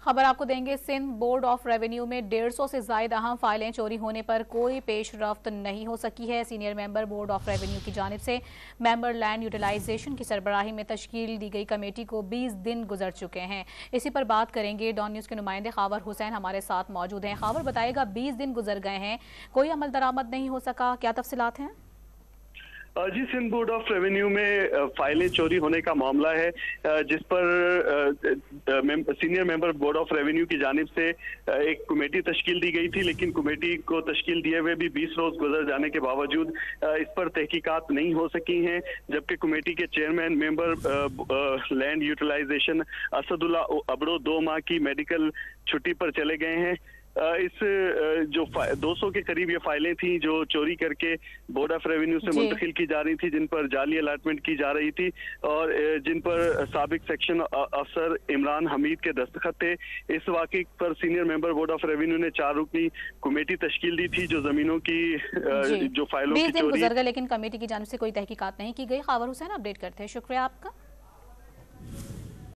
खबर आपको देंगे। सिंध बोर्ड ऑफ रेवेन्यू में 150 से ज्यादा अहम फाइलें चोरी होने पर कोई पेशरफ्त नहीं हो सकी है। Senior member board of revenue की जानिब से मेंबर लैंड यूटिलाइजेशन की सरबराही में तश्कील दी गई कमेटी को 20 दिन गुजर चुके हैं। इसी पर बात करेंगे। डॉन न्यूज के नुमाइंदे खावर हुसैन हमारे साथ मौजूद हैं। खावर बताएगा, 20 दिन गुजर गए हैं, कोई अमल दरामद नहीं हो सका, क्या तफसीलात हैं? जी, सिंध बोर्ड ऑफ रेवेन्यू में फाइलें चोरी होने का मामला है, जिस पर senior member board of revenue की जानिब से एक कमेटी तश्कील दी गई थी, लेकिन कमेटी को तश्कील दिए हुए भी 20 रोज गुजर जाने के बावजूद इस पर तहकीकात नहीं हो सकी हैं। जबकि कमेटी के chairman member land utilization Asadullah Abro 2 माह की मेडिकल छुट्टी पर चले गए हैं। इस जो 200 के करीब ये फाइलें थी जो चोरी करके बोर्ड ऑफ रेवेन्यू से मुंतकिल की जा रही थी, जिन पर जाली अलाटमेंट की जा रही थी और जिन पर साबिक सेक्शन अफसर इमरान हमीद के दस्तखत थे। इस वाक़े पर senior member board of revenue ने 4 रुकनी कमेटी तश्कील दी थी जो जमीनों की जो फाइलों की चोरी गुजर गए, लेकिन कमेटी की जानिब से कोई तहकीकात नहीं की गई। खावर हुसैन अपडेट करते हैं, शुक्रिया आपका।